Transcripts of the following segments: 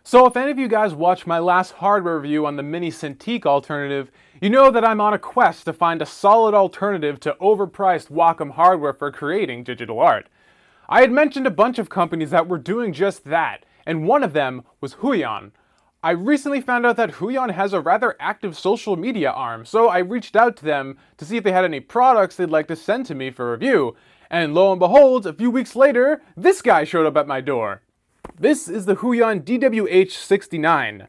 So if any of you guys watched my last hardware review on the Mini Cintiq alternative, you know that I'm on a quest to find a solid alternative to overpriced Wacom hardware for creating digital art. I had mentioned a bunch of companies that were doing just that, and one of them was Huion. I recently found out that Huion has a rather active social media arm, so I reached out to them to see if they had any products they'd like to send to me for review, and lo and behold, a few weeks later, this guy showed up at my door. This is the Huion DWH69.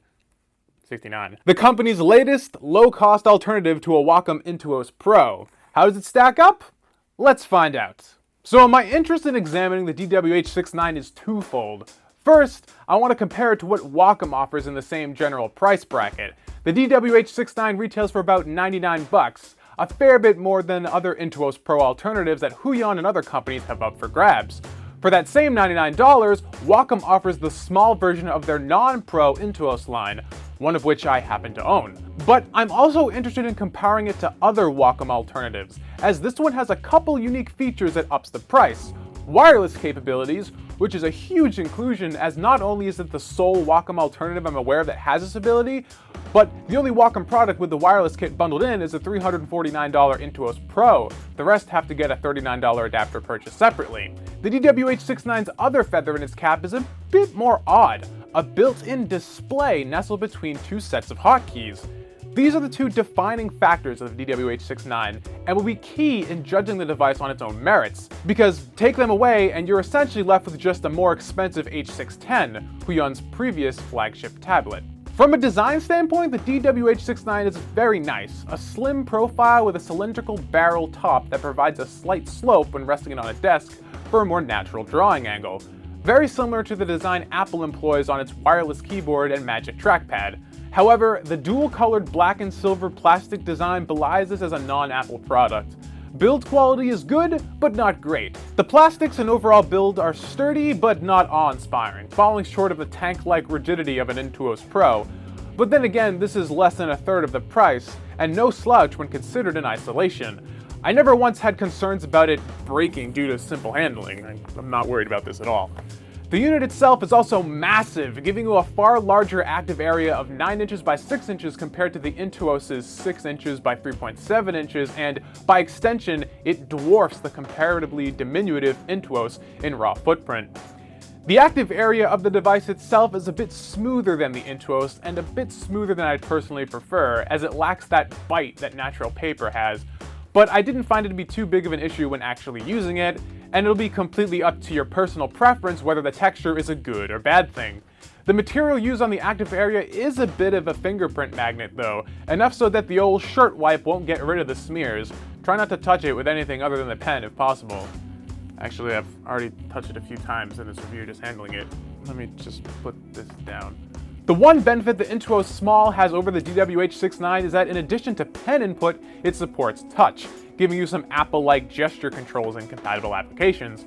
The company's latest, low-cost alternative to a Wacom Intuos Pro. How does it stack up? Let's find out. So my interest in examining the DWH69 is twofold. First, I want to compare it to what Wacom offers in the same general price bracket. The DWH69 retails for about $99, a fair bit more than other Intuos Pro alternatives that Huion and other companies have up for grabs. For that same $99, Wacom offers the small version of their non-Pro Intuos line, one of which I happen to own. But I'm also interested in comparing it to other Wacom alternatives, as this one has a couple unique features that ups the price. Wireless capabilities, which is a huge inclusion, as not only is it the sole Wacom alternative I'm aware of that has this ability, but the only Wacom product with the wireless kit bundled in is a $349 Intuos Pro. The rest have to get a $39 adapter purchase separately. The DWH69's other feather in its cap is a bit more odd, a built-in display nestled between two sets of hotkeys. These are the two defining factors of the DWH69 and will be key in judging the device on its own merits, because take them away and you're essentially left with just a more expensive H610, Huion's previous flagship tablet. From a design standpoint, the DWH69 is very nice, a slim profile with a cylindrical barrel top that provides a slight slope when resting it on a desk for a more natural drawing angle. Very similar to the design Apple employs on its wireless keyboard and Magic Trackpad. However, the dual-colored black and silver plastic design belies this as a non-Apple product. Build quality is good, but not great. The plastics and overall build are sturdy, but not awe-inspiring, falling short of the tank-like rigidity of an Intuos Pro. But then again, this is less than a third of the price, and no slouch when considered in isolation. I never once had concerns about it breaking due to simple handling. I'm not worried about this at all. The unit itself is also massive, giving you a far larger active area of 9 inches by 6 inches compared to the Intuos' 6 inches by 3.7 inches, and by extension, it dwarfs the comparatively diminutive Intuos in raw footprint. The active area of the device itself is a bit smoother than the Intuos, and a bit smoother than I'd personally prefer, as it lacks that bite that natural paper has. But I didn't find it to be too big of an issue when actually using it, and it'll be completely up to your personal preference whether the texture is a good or bad thing. The material used on the active area is a bit of a fingerprint magnet though, enough so that the old shirt wipe won't get rid of the smears. Try not to touch it with anything other than the pen if possible. Actually, I've already touched it a few times in this review just handling it. Let me just put this down. The one benefit the Intuos Small has over the DWH69 is that in addition to pen input, it supports touch, giving you some Apple-like gesture controls in compatible applications.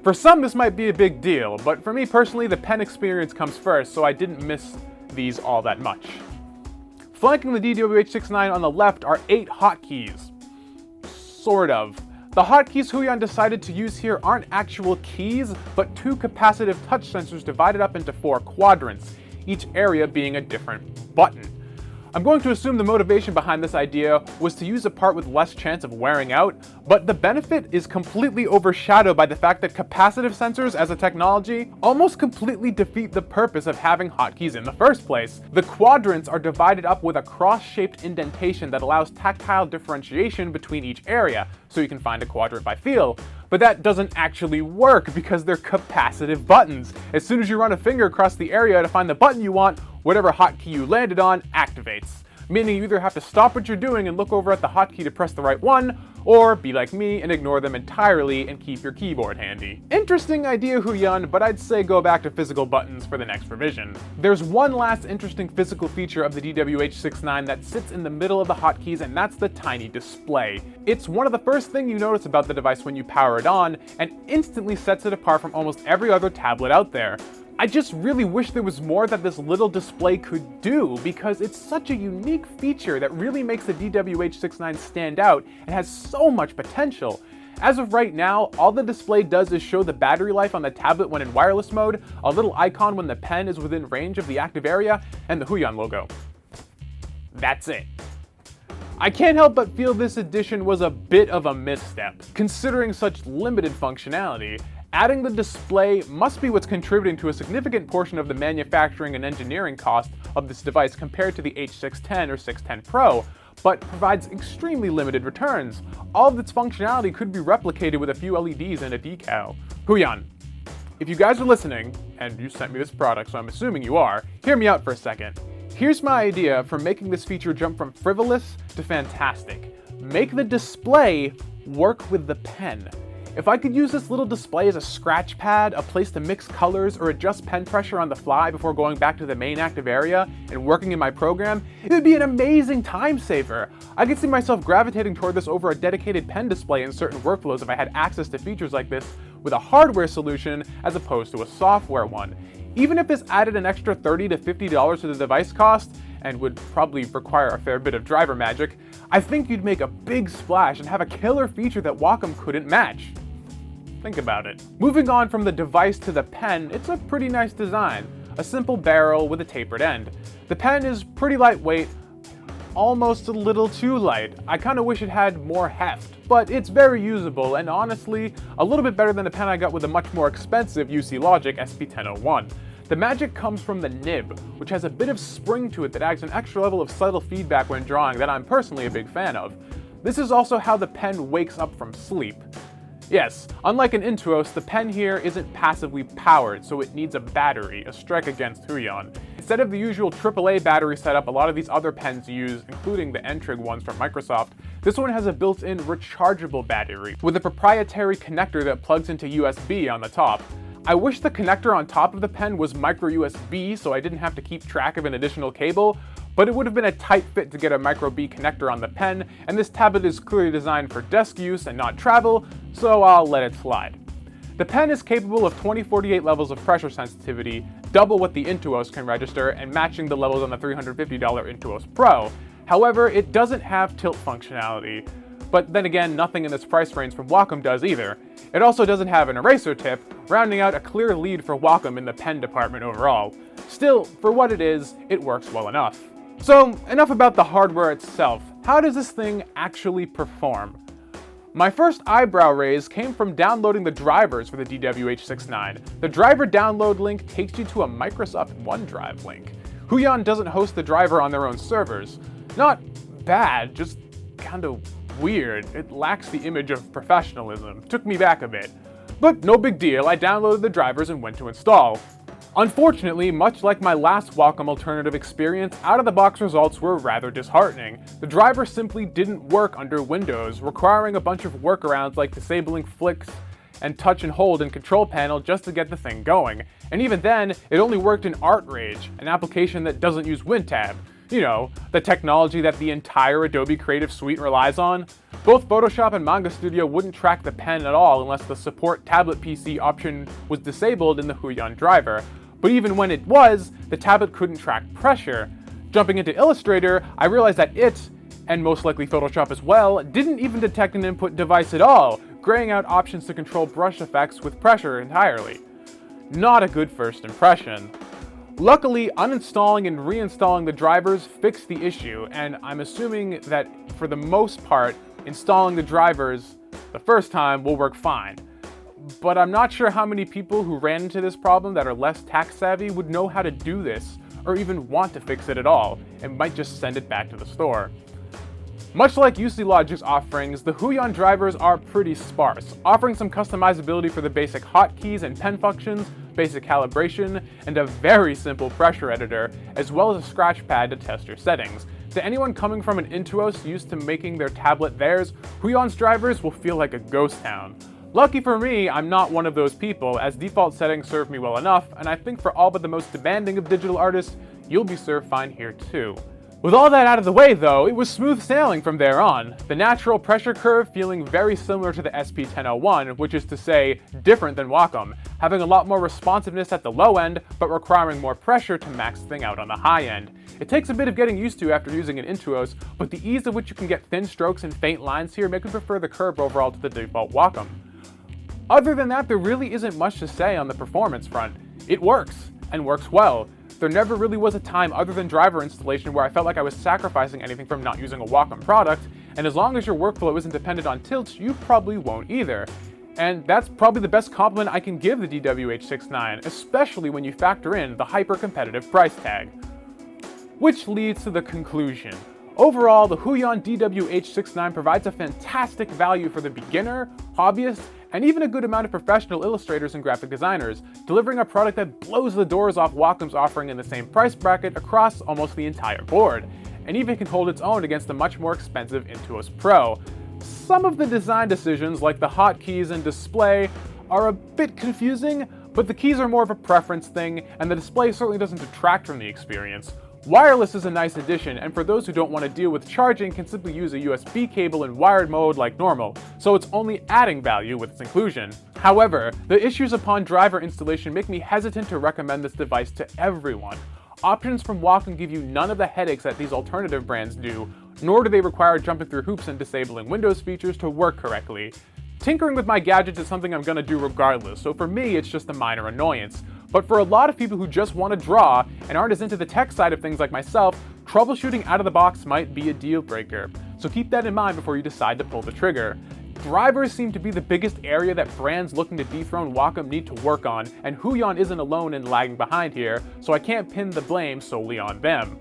For some, this might be a big deal, but for me personally, the pen experience comes first, so I didn't miss these all that much. Flanking the DWH69 on the left are 8 hotkeys. Sort of. The hotkeys Huion decided to use here aren't actual keys, but 2 capacitive touch sensors divided up into 4 quadrants, each area being a different button. I'm going to assume the motivation behind this idea was to use a part with less chance of wearing out, but the benefit is completely overshadowed by the fact that capacitive sensors as a technology almost completely defeat the purpose of having hotkeys in the first place. The quadrants are divided up with a cross-shaped indentation that allows tactile differentiation between each area, so you can find a quadrant by feel. But that doesn't actually work because they're capacitive buttons. As soon as you run a finger across the area to find the button you want, whatever hotkey you landed on activates. Meaning you either have to stop what you're doing and look over at the hotkey to press the right one, or be like me and ignore them entirely and keep your keyboard handy. Interesting idea, Huion, but I'd say go back to physical buttons for the next revision. There's one last interesting physical feature of the DWH69 that sits in the middle of the hotkeys, and that's the tiny display. It's one of the first things you notice about the device when you power it on, and instantly sets it apart from almost every other tablet out there. I just really wish there was more that this little display could do, because it's such a unique feature that really makes the DWH69 stand out and has so much potential. As of right now, all the display does is show the battery life on the tablet when in wireless mode, a little icon when the pen is within range of the active area, and the Huion logo. That's it. I can't help but feel this edition was a bit of a misstep, considering such limited functionality. Adding the display must be what's contributing to a significant portion of the manufacturing and engineering cost of this device compared to the H610 or 610 Pro, but provides extremely limited returns. All of its functionality could be replicated with a few LEDs and a decal. Huion, if you guys are listening, and you sent me this product, so I'm assuming you are, hear me out for a second. Here's my idea for making this feature jump from frivolous to fantastic. Make the display work with the pen. If I could use this little display as a scratch pad, a place to mix colors or adjust pen pressure on the fly before going back to the main active area and working in my program, it would be an amazing time saver. I could see myself gravitating toward this over a dedicated pen display in certain workflows if I had access to features like this with a hardware solution as opposed to a software one. Even if this added an extra $30 to $50 to the device cost, and would probably require a fair bit of driver magic, I think you'd make a big splash and have a killer feature that Wacom couldn't match. Think about it. Moving on from the device to the pen, it's a pretty nice design. A simple barrel with a tapered end. The pen is pretty lightweight, almost a little too light. I kinda wish it had more heft, but it's very usable and honestly, a little bit better than the pen I got with a much more expensive UC Logic SP1001. The magic comes from the nib, which has a bit of spring to it that adds an extra level of subtle feedback when drawing that I'm personally a big fan of. This is also how the pen wakes up from sleep. Yes, unlike an Intuos, the pen here isn't passively powered, so it needs a battery, a strike against Huion. Instead of the usual AAA battery setup a lot of these other pens use, including the N-Trig ones from Microsoft, this one has a built-in rechargeable battery, with a proprietary connector that plugs into USB on the top. I wish the connector on top of the pen was micro USB so I didn't have to keep track of an additional cable, but it would have been a tight fit to get a micro B connector on the pen, and this tablet is clearly designed for desk use and not travel, so I'll let it slide. The pen is capable of 2048 levels of pressure sensitivity, double what the Intuos can register, and matching the levels on the $350 Intuos Pro. However, it doesn't have tilt functionality. But then again, nothing in this price range from Wacom does either. It also doesn't have an eraser tip, rounding out a clear lead for Wacom in the pen department overall. Still, for what it is, it works well enough. So, enough about the hardware itself. How does this thing actually perform? My first eyebrow raise came from downloading the drivers for the DWH69. The driver download link takes you to a Microsoft OneDrive link. Huion doesn't host the driver on their own servers. Not bad, just kinda weird. It lacks the image of professionalism. Took me back a bit. But no big deal, I downloaded the drivers and went to install. Unfortunately, much like my last Wacom alternative experience, out-of-the-box results were rather disheartening. The driver simply didn't work under Windows, requiring a bunch of workarounds like disabling flicks and touch and hold in Control Panel just to get the thing going. And even then, it only worked in ArtRage, an application that doesn't use WinTab. You know, the technology that the entire Adobe Creative Suite relies on. Both Photoshop and Manga Studio wouldn't track the pen at all unless the support tablet PC option was disabled in the Huion driver. But even when it was, the tablet couldn't track pressure. Jumping into Illustrator, I realized that it, and most likely Photoshop as well, didn't even detect an input device at all, graying out options to control brush effects with pressure entirely. Not a good first impression. Luckily, uninstalling and reinstalling the drivers fixed the issue, and I'm assuming that for the most part, installing the drivers the first time will work fine. But I'm not sure how many people who ran into this problem that are less tech savvy would know how to do this, or even want to fix it at all, and might just send it back to the store. Much like UC Logic's offerings, the Huion drivers are pretty sparse, offering some customizability for the basic hotkeys and pen functions, basic calibration, and a very simple pressure editor, as well as a scratch pad to test your settings. To anyone coming from an Intuos used to making their tablet theirs, Huion's drivers will feel like a ghost town. Lucky for me, I'm not one of those people, as default settings serve me well enough, and I think for all but the most demanding of digital artists, you'll be served fine here too. With all that out of the way though, it was smooth sailing from there on. The natural pressure curve feeling very similar to the SP1001, which is to say, different than Wacom, having a lot more responsiveness at the low end, but requiring more pressure to max the thing out on the high end. It takes a bit of getting used to after using an Intuos, but the ease of which you can get thin strokes and faint lines here make me prefer the curve overall to the default Wacom. Other than that, there really isn't much to say on the performance front. It works, and works well. There never really was a time other than driver installation where I felt like I was sacrificing anything from not using a Wacom product, and as long as your workflow isn't dependent on tilts, you probably won't either. And that's probably the best compliment I can give the DWH69, especially when you factor in the hyper-competitive price tag. Which leads to the conclusion. Overall, the Huion DWH69 provides a fantastic value for the beginner, hobbyist, and even a good amount of professional illustrators and graphic designers, delivering a product that blows the doors off Wacom's offering in the same price bracket across almost the entire board, and even can hold its own against the much more expensive Intuos Pro. Some of the design decisions, like the hotkeys and display, are a bit confusing, but the keys are more of a preference thing, and the display certainly doesn't detract from the experience. Wireless is a nice addition, and for those who don't want to deal with charging can simply use a USB cable in wired mode like normal, so it's only adding value with its inclusion. However, the issues upon driver installation make me hesitant to recommend this device to everyone. Options from Wacom give you none of the headaches that these alternative brands do, nor do they require jumping through hoops and disabling Windows features to work correctly. Tinkering with my gadgets is something I'm gonna do regardless, so for me it's just a minor annoyance. But for a lot of people who just want to draw and aren't as into the tech side of things like myself, troubleshooting out of the box might be a deal breaker. So keep that in mind before you decide to pull the trigger. Drivers seem to be the biggest area that brands looking to dethrone Wacom need to work on, and Huion isn't alone in lagging behind here, so I can't pin the blame solely on them.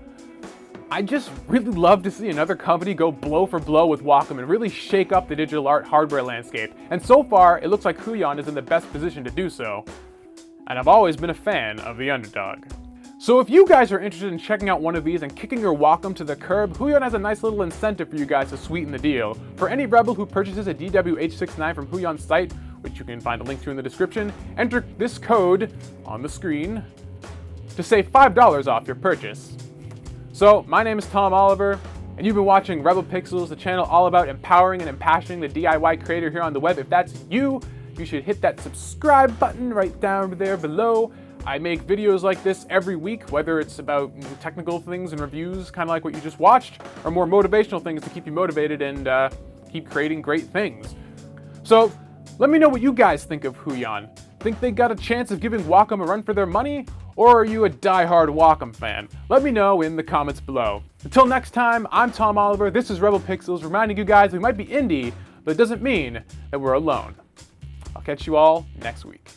I just really love to see another company go blow for blow with Wacom and really shake up the digital art hardware landscape, and so far it looks like Huion is in the best position to do so. And I've always been a fan of the underdog. So if you guys are interested in checking out one of these and kicking your Wacom to the curb, Huion has a nice little incentive for you guys to sweeten the deal. For any rebel who purchases a DWH69 from Huion's site, which you can find a link to in the description, enter this code on the screen to save $5 off your purchase. So my name is Tom Oliver, and you've been watching Rebel Pixels, the channel all about empowering and impassioning the DIY creator here on the web. If that's you, you should hit that subscribe button right down there below. I make videos like this every week, whether it's about technical things and reviews, kind of like what you just watched, or more motivational things to keep you motivated and keep creating great things. So let me know what you guys think of Huion. Think they got a chance of giving Wacom a run for their money? Or are you a die-hard Wacom fan? Let me know in the comments below. Until next time, I'm Tom Oliver, this is Rebel Pixels, reminding you guys we might be indie, but it doesn't mean that we're alone. I'll catch you all next week.